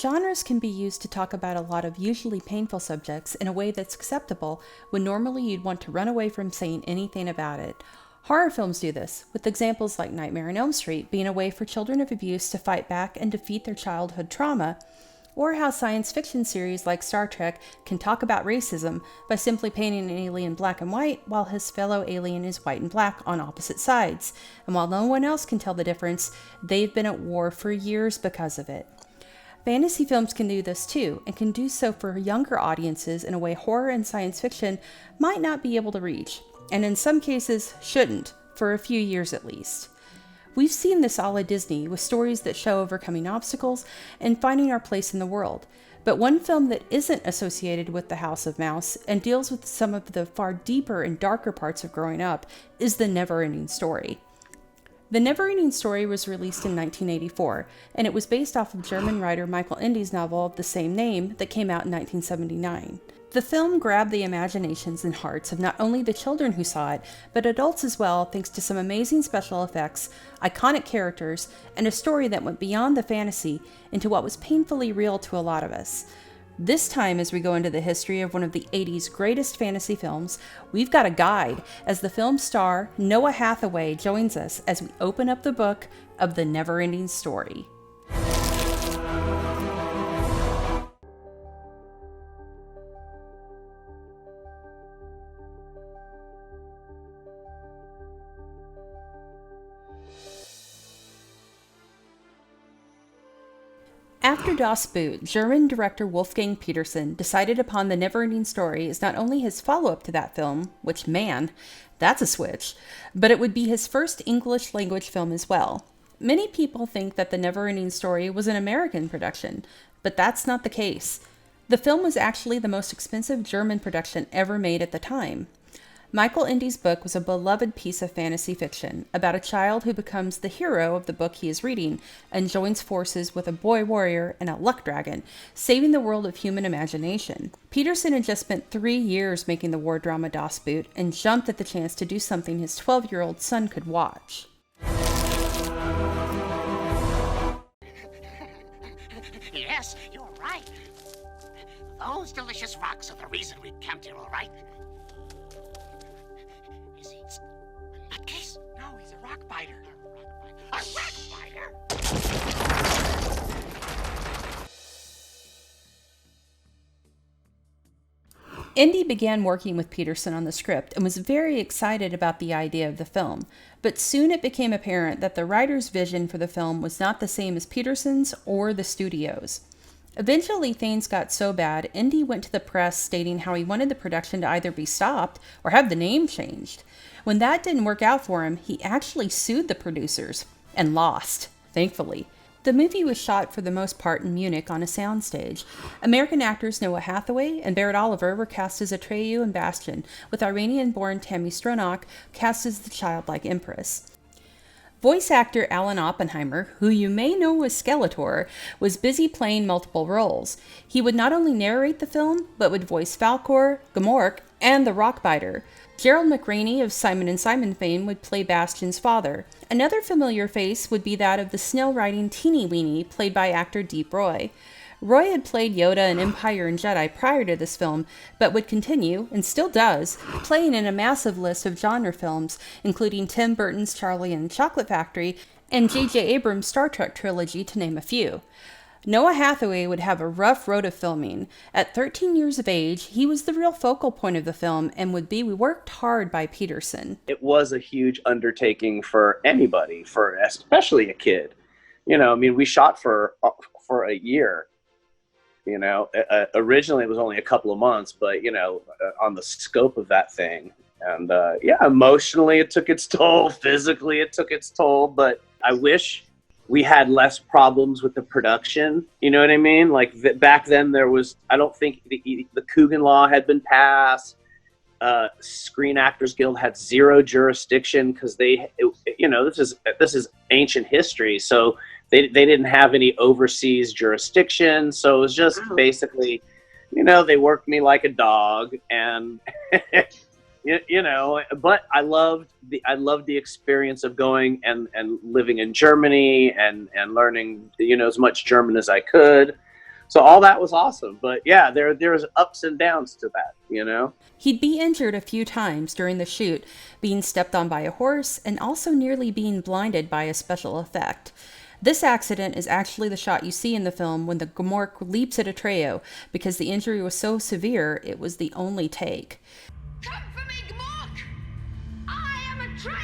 genres can be used to talk about a lot of usually painful subjects in a way that's acceptable when normally you'd want to run away from saying anything about it. Horror films do this, with examples like Nightmare on Elm Street being a way for children of abuse to fight back and defeat their childhood trauma, or how science fiction series like Star Trek can talk about racism by simply painting an alien black and white while his fellow alien is white and black on opposite sides. And while no one else can tell the difference, they've been at war for years because of it. Fantasy films can do this too, and can do so for younger audiences in a way horror and science fiction might not be able to reach, and in some cases shouldn't, for a few years at least. We've seen this all at Disney with stories that show overcoming obstacles and finding our place in the world. But one film that isn't associated with the House of Mouse and deals with some of the far deeper and darker parts of growing up is The NeverEnding Story. The NeverEnding Story was released in 1984, and it was based off of German writer Michael Ende's novel of the same name that came out in 1979. The film grabbed the imaginations and hearts of not only the children who saw it, but adults as well, thanks to some amazing special effects, iconic characters, and a story that went beyond the fantasy into what was painfully real to a lot of us. This time, as we go into the history of one of the 80s greatest fantasy films, we've got a guide as the film star Noah Hathaway joins us as we open up the book of The NeverEnding Story. After Das Boot, German director Wolfgang Petersen decided upon The NeverEnding Story as not only his follow-up to that film, which, man, that's a switch, but it would be his first English language film as well. Many people think that The NeverEnding Story was an American production, but that's not the case. The film was actually the most expensive German production ever made at the time. Michael Ende's book was a beloved piece of fantasy fiction about a child who becomes the hero of the book he is reading and joins forces with a boy warrior and a luck dragon, saving the world of human imagination. Petersen had just spent 3 years making the war drama Das Boot and jumped at the chance to do something his 12-year-old son could watch. Yes, you're right. Those delicious rocks are the reason we camped here, all right? Is he a nutcase? No, he's a rock biter. A rock biter? Ende began working with Petersen on the script and was very excited about the idea of the film, but soon it became apparent that the writer's vision for the film was not the same as Petersen's or the studio's. Eventually, things got so bad, Ende went to the press stating how he wanted the production to either be stopped or have the name changed. When that didn't work out for him, he actually sued the producers and lost, thankfully. The movie was shot for the most part in Munich on a soundstage. American actors Noah Hathaway and Barrett Oliver were cast as Atreyu and Bastian, with Iranian-born Tammy Stronach cast as the childlike Empress. Voice actor Alan Oppenheimer, who you may know as Skeletor, was busy playing multiple roles. He would not only narrate the film, but would voice Falkor, Gamork, and the Rockbiter. Gerald McRaney of Simon & Simon fame would play Bastian's father. Another familiar face would be that of the snail-riding Teeny Weeny, played by actor Deep Roy. Roy had played Yoda in Empire and Jedi prior to this film, but would continue, and still does, playing in a massive list of genre films, including Tim Burton's Charlie and the Chocolate Factory and J.J. Abrams' Star Trek trilogy, to name a few. Noah Hathaway would have a rough road of filming. At 13 years of age, he was the real focal point of the film and would be worked hard by Petersen. It was a huge undertaking for anybody, for especially a kid. You know, I mean, we shot for a year. You know, originally it was only a couple of months, but, you know, on the scope of that thing. And yeah, emotionally it took its toll. Physically it took its toll. But I wish we had less problems with the production. You know what I mean? Like back then there was, I don't think the Coogan Law had been passed. Screen Actors Guild had zero jurisdiction because you know, this is ancient history. So they didn't have any overseas jurisdiction. So it was just basically, you know, they worked me like a dog, and you know, but I loved the experience of going and living in Germany and learning, you know, as much German as I could. So all that was awesome. But yeah, there's ups and downs to that, you know? He'd be injured a few times during the shoot, being stepped on by a horse and also nearly being blinded by a special effect. This accident is actually the shot you see in the film when the Gmork leaps at Atreyu, because the injury was so severe it was the only take. Come for me, Gmork! I am Atreyu!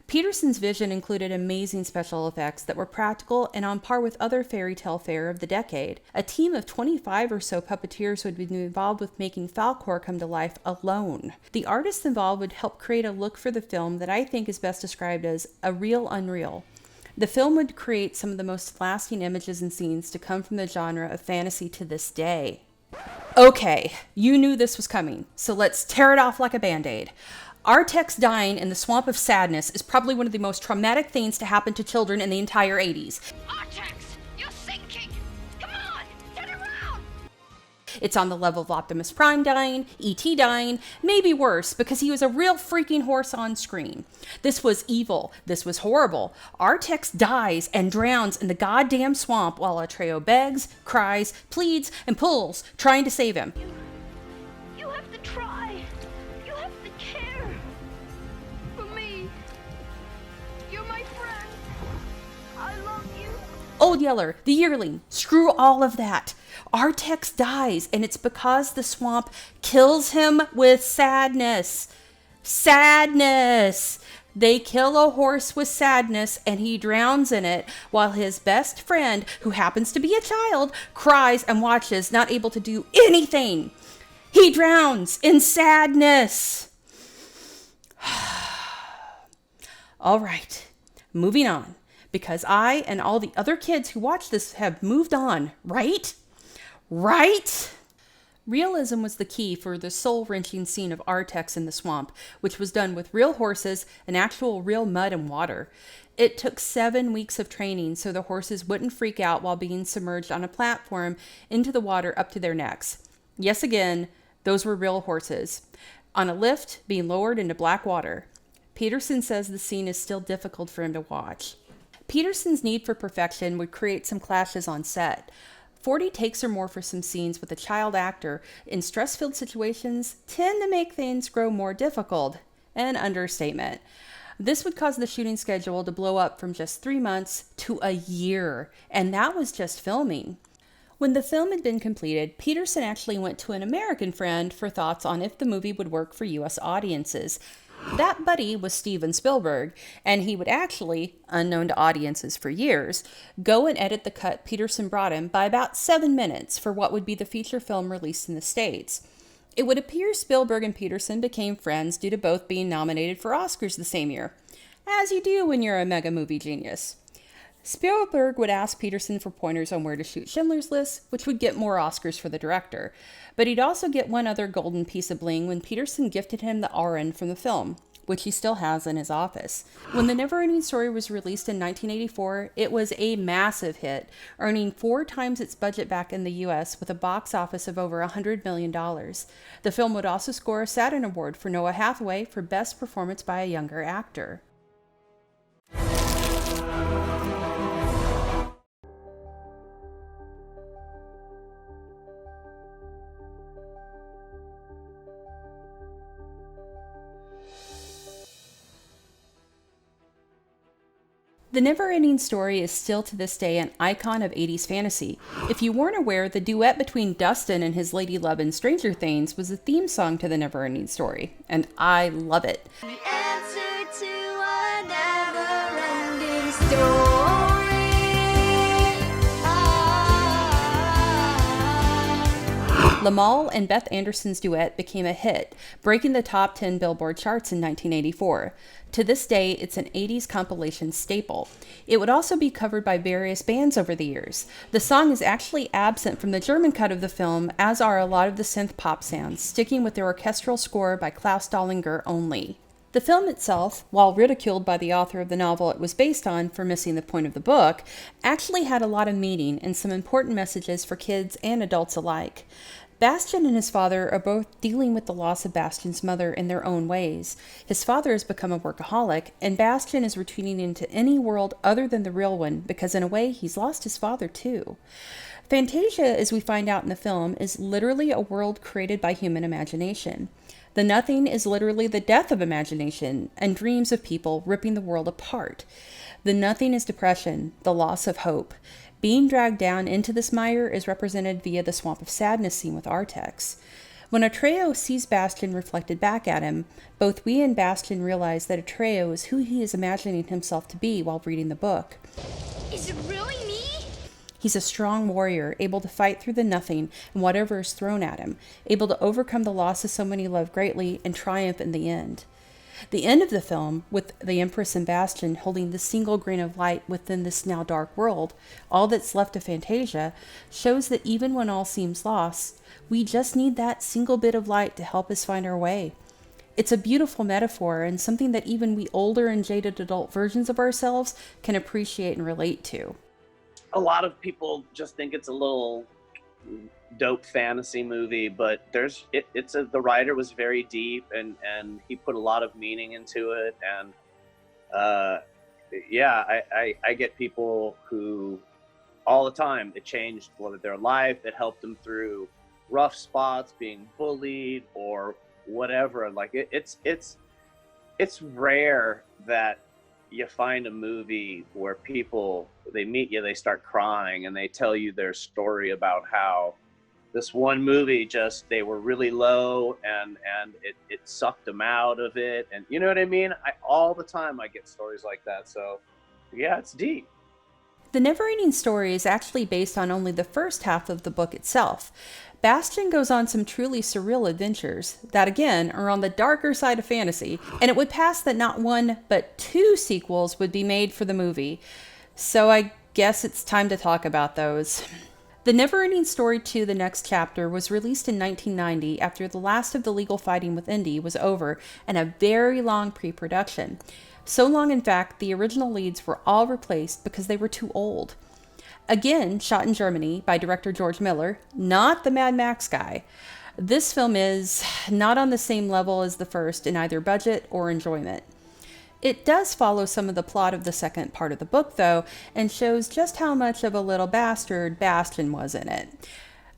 Petersen's vision included amazing special effects that were practical and on par with other fairy tale fare of the decade. A team of 25 or so puppeteers would be involved with making Falkor come to life alone. The artists involved would help create a look for the film that I think is best described as a real unreal. The film would create some of the most lasting images and scenes to come from the genre of fantasy to this day. Okay, you knew this was coming, so let's tear it off like a band-aid. Artax dying in the swamp of sadness is probably one of the most traumatic things to happen to children in the entire 80s. Artax, you're sinking! Come on, turn around! It's on the level of Optimus Prime dying, E.T. dying, maybe worse, because he was a real freaking horse on screen. This was evil. This was horrible. Artax dies and drowns in the goddamn swamp while Atreyu begs, cries, pleads, and pulls, trying to save him. You have to try. You have to care. For me. You're my friend. I love you. Old Yeller, the yearling, screw all of that. Artax dies, and it's because the swamp kills him with sadness. Sadness! They kill a horse with sadness, and he drowns in it, while his best friend, who happens to be a child, cries and watches, not able to do anything. He drowns in sadness. All right, moving on, because I and all the other kids who watch this have moved on, right? Right? Realism was the key for the soul-wrenching scene of Artax in the swamp, which was done with real horses and actual real mud and water. It took 7 weeks of training so the horses wouldn't freak out while being submerged on a platform into the water up to their necks. Yes, again, those were real horses. On a lift, being lowered into black water. Petersen says the scene is still difficult for him to watch. Petersen's need for perfection would create some clashes on set. 40 takes or more for some scenes with a child actor in stress-filled situations tend to make things grow more difficult. An understatement. This would cause the shooting schedule to blow up from just 3 months to a year, and that was just filming. When the film had been completed, Petersen actually went to an American friend for thoughts on if the movie would work for US audiences. That buddy was Steven Spielberg, and he would actually, unknown to audiences for years, go and edit the cut Petersen brought him by about 7 minutes for what would be the feature film released in the States. It would appear Spielberg and Petersen became friends due to both being nominated for Oscars the same year, as you do when you're a mega movie genius. Spielberg would ask Petersen for pointers on where to shoot Schindler's List, which would get more Oscars for the director. But he'd also get one other golden piece of bling when Petersen gifted him the RN from the film, which he still has in his office. When The NeverEnding Story was released in 1984, it was a massive hit, earning 4 times its budget back in the US with a box office of over $100 million. The film would also score a Saturn Award for Noah Hathaway for Best Performance by a Younger Actor. The NeverEnding Story is still to this day an icon of 80s fantasy. If you weren't aware, the duet between Dustin and his lady love in Stranger Things was the theme song to The NeverEnding Story, and I love it. The answer to a never-ending story. Lamal and Beth Anderson's duet became a hit, breaking the top 10 Billboard charts in 1984. To this day, it's an 80s compilation staple. It would also be covered by various bands over the years. The song is actually absent from the German cut of the film, as are a lot of the synth pop sounds, sticking with the orchestral score by Klaus Dollinger only. The film itself, while ridiculed by the author of the novel it was based on for missing the point of the book, actually had a lot of meaning and some important messages for kids and adults alike. Bastian and his father are both dealing with the loss of Bastian's mother in their own ways. His father has become a workaholic, and Bastian is retreating into any world other than the real one because in a way he's lost his father too. Fantasia, as we find out in the film, is literally a world created by human imagination. The nothing is literally the death of imagination and dreams of people ripping the world apart. The nothing is depression, the loss of hope. Being dragged down into this mire is represented via the swamp of sadness seen with Artex. When Atreyu sees Bastian reflected back at him, both we and Bastian realize that Atreyu is who he is imagining himself to be while reading the book. Is it really me? He's a strong warrior, able to fight through the nothing and whatever is thrown at him, able to overcome the loss of someone he loved greatly and triumph in the end. The end of the film, with the Empress and Bastian holding the single grain of light within this now dark world, all that's left of Fantasia, shows that even when all seems lost, we just need that single bit of light to help us find our way. It's a beautiful metaphor and something that even we older and jaded adult versions of ourselves can appreciate and relate to. A lot of people just think it's a little dope fantasy movie, but the writer was very deep and he put a lot of meaning into it. And I get people who all the time, it changed their life, it helped them through rough spots, being bullied or whatever. Like it's rare that you find a movie where people, they meet you, they start crying, and they tell you their story about how this one movie they were really low and it sucked them out of it. And you know what I mean? All the time I get stories like that. So yeah, it's deep. The NeverEnding story is actually based on only the first half of the book itself. Bastian goes on some truly surreal adventures that, again, are on the darker side of fantasy, and it would pass that not one, but 2 sequels would be made for the movie. So I guess it's time to talk about those. The NeverEnding Story 2, The Next Chapter, was released in 1990 after the last of the legal fighting with Ende was over and a very long pre-production. So long, in fact, the original leads were all replaced because they were too old. Again, shot in Germany by director George Miller, not the Mad Max guy. This film is not on the same level as the first in either budget or enjoyment. It does follow some of the plot of the second part of the book, though, and shows just how much of a little bastard Bastian was in it.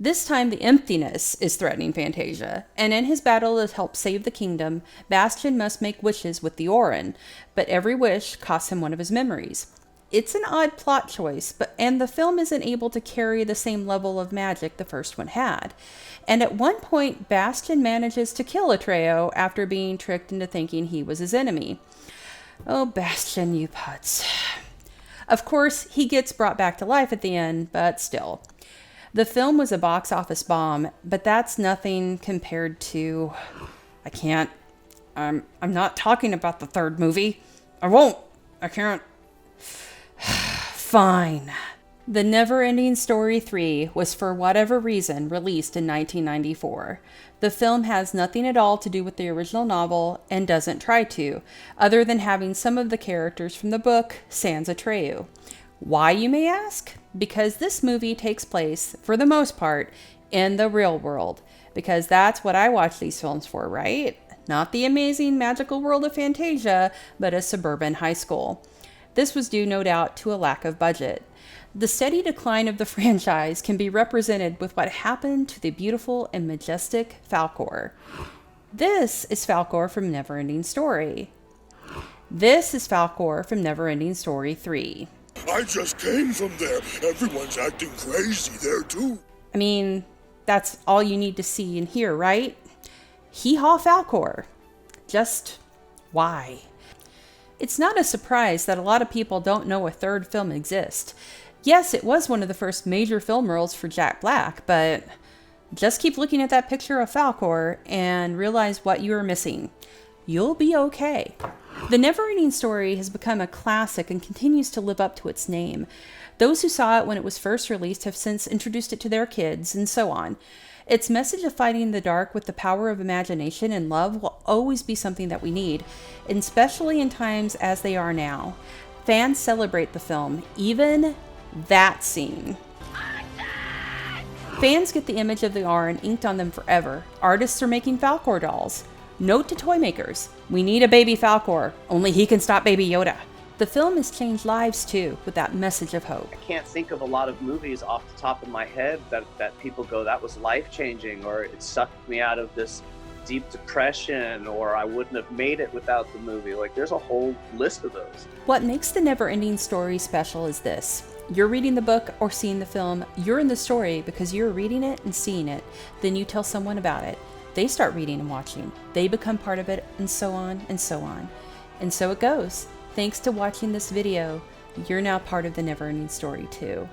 This time, the emptiness is threatening Fantasia, and in his battle to help save the kingdom, Bastian must make wishes with the Orin, but every wish costs him one of his memories. It's an odd plot choice, and the film isn't able to carry the same level of magic the first one had. And at one point, Bastian manages to kill Atreyu after being tricked into thinking he was his enemy. Oh, Bastian, you putz. Of course, he gets brought back to life at the end, but still. The film was a box office bomb, but that's nothing compared to... I'm not talking about the third movie. I won't. I can't. Fine. The NeverEnding Story 3 was for whatever reason released in 1994. The film has nothing at all to do with the original novel and doesn't try to, other than having some of the characters from the book sans Atreyu. Why, you may ask? Because this movie takes place, for the most part, in the real world. Because that's what I watch these films for, right? Not the amazing magical world of Fantasia, but a suburban high school. This was due, no doubt, to a lack of budget. The steady decline of the franchise can be represented with what happened to the beautiful and majestic Falkor. This is Falkor from NeverEnding Story. This is Falkor from NeverEnding Story 3. I just came from there. Everyone's acting crazy there, too. I mean, that's all you need to see and hear, right? Hee-haw Falkor. Just why? It's not a surprise that a lot of people don't know a third film exists. Yes, it was one of the first major film roles for Jack Black, but just keep looking at that picture of Falkor and realize what you are missing. You'll be okay. The NeverEnding Story has become a classic and continues to live up to its name. Those who saw it when it was first released have since introduced it to their kids, and so on. Its message of fighting the dark with the power of imagination and love will always be something that we need, and especially in times as they are now. Fans celebrate the film, even that scene. Fans get the image of the Arn inked on them forever. Artists are making Falkor dolls. Note to toy makers, we need a baby Falkor. Only he can stop Baby Yoda. The film has changed lives too, with that message of hope. I can't think of a lot of movies off the top of my head that people go, that was life-changing, or it sucked me out of this deep depression, or I wouldn't have made it without the movie. Like, there's a whole list of those. What makes the NeverEnding story special is this. You're reading the book or seeing the film, you're in the story because you're reading it and seeing it. Then you tell someone about it. They start reading and watching. They become part of it, and so on and so on. And so it goes. Thanks to watching this video, you're now part of the NeverEnding story too.